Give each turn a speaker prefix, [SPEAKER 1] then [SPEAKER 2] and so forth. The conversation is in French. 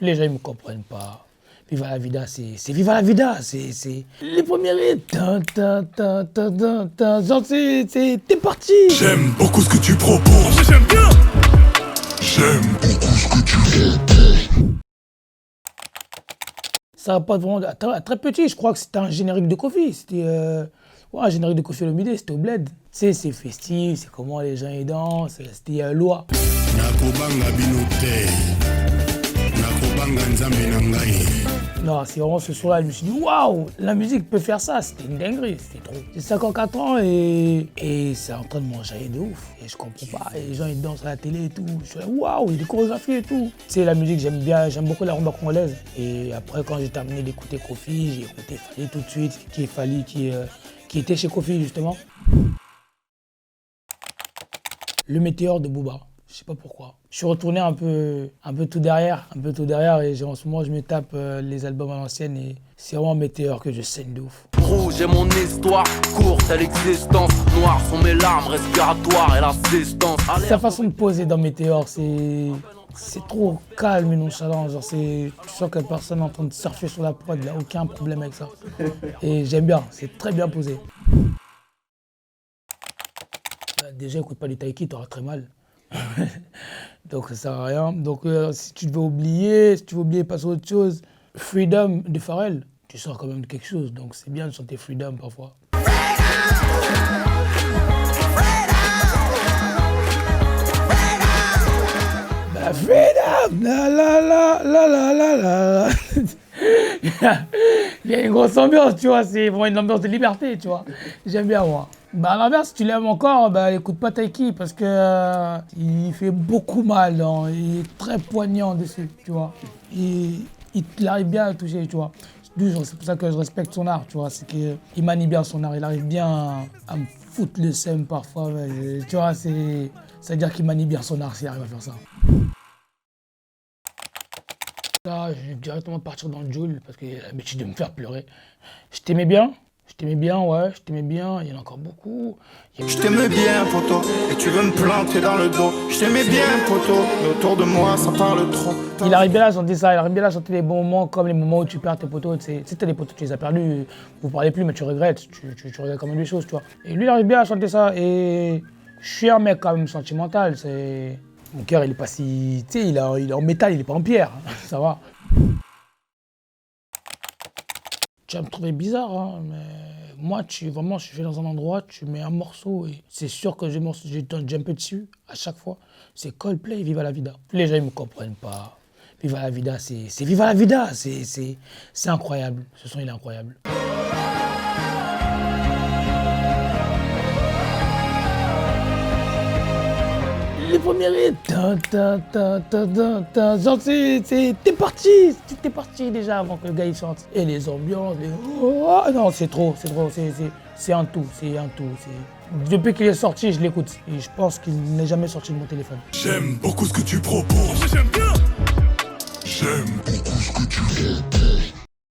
[SPEAKER 1] Les gens, ils me comprennent pas. Viva la vida, c'est Viva la vida, c'est les premiers hits. Genre, t'es parti.
[SPEAKER 2] J'aime beaucoup ce que tu proposes. J'aime bien. J'aime beaucoup ce que tu proposes.
[SPEAKER 1] Ça va pas vraiment très petit, je crois que c'était un générique de Kofi. C'était un générique de Kofi Olomide, c'était au Bled. Tu sais, c'est festif, c'est comment les gens y dansent, c'était loi. Non, c'est vraiment ce soir-là, je me suis dit, waouh, la musique peut faire ça, c'était une dinguerie, c'était trop. J'ai 54 ans et c'est en train de manger de ouf. Et je comprends pas, et les gens ils dansent à la télé et tout. Je suis là, waouh, il y a des chorégraphies et tout. Tu sais, la musique, j'aime bien, j'aime beaucoup la rumba congolaise. Et après, quand j'ai terminé d'écouter Kofi, j'ai écouté Fally tout de suite, qui était chez Kofi justement. Le météore de Booba. Je sais pas pourquoi. Je suis retourné un peu tout derrière, et en ce moment je me tape les albums à l'ancienne et c'est vraiment Météore que je saigne de ouf.
[SPEAKER 3] Rouge est mon histoire, courte à l'existence, noires sont mes larmes respiratoires et l'assistance.
[SPEAKER 1] Sa façon de poser dans Météore, c'est trop calme et nonchalant, genre tu sens que personne est en train de surfer sur la prod, il n'y a aucun problème avec ça. Et j'aime bien, c'est très bien posé. Déjà écoute pas du Taiki, t'auras très mal. Donc ça sert à rien. Donc si tu veux oublier passer à autre chose, Freedom de Pharrell, tu sors quand même quelque chose. Donc c'est bien de chanter Freedom parfois. Bah, Freedom, la la la la la la la. Il y a une grosse ambiance, tu vois, c'est vraiment une ambiance de liberté, tu vois. J'aime bien moi. Bah à l'inverse, si tu l'aimes encore, bah écoute pas Taiki parce que il fait beaucoup mal, hein. Il est très poignant dessus, tu vois. Il arrive bien à le toucher, tu vois. C'est pour ça que je respecte son art, tu vois. C'est qu'il manie bien son art, il arrive bien à me foutre le seum parfois. Tu vois, c'est-à-dire qu'il manie bien son art s'il arrive à faire ça. Là, je vais directement partir dans le Joule parce qu'il a l'habitude de me faire pleurer. Je t'aimais bien, ouais, je t'aimais bien, il y en a encore beaucoup.
[SPEAKER 4] Je t'aimais bien, poto, et tu veux me planter dans le dos. Je t'aimais bien, poto, mais autour de moi, ça parle trop.
[SPEAKER 1] Il arrive bien à chanter ça, il arrive bien à chanter les bons moments comme les moments où tu perds tes potos. Tu sais, t'as des potos, tu les as perdus, vous parlez plus, mais tu regrettes, tu regrettes quand même des choses, tu vois. Et lui, il arrive bien à chanter ça, et je suis un mec quand même sentimental, c'est... Mon cœur, il est pas si... Tu sais, il est en métal, il est pas en pierre, ça va. Tu vas me trouver bizarre, hein, mais moi, je vais dans un endroit, tu mets un morceau et c'est sûr que j'ai jumpé dessus à chaque fois. C'est Coldplay, Viva la vida. Les gens, ils me comprennent pas. Viva la vida, c'est Viva la vida, c'est incroyable. Ce son, il est incroyable. Les premiers hits, genre t'es parti déjà avant que le gars il chante. Et les ambiances, oh, non c'est trop, c'est un tout. Depuis qu'il est sorti, je l'écoute et je pense qu'il n'est jamais sorti de mon téléphone.
[SPEAKER 2] J'aime beaucoup ce que tu proposes. J'aime bien. J'aime beaucoup ce que tu proposes.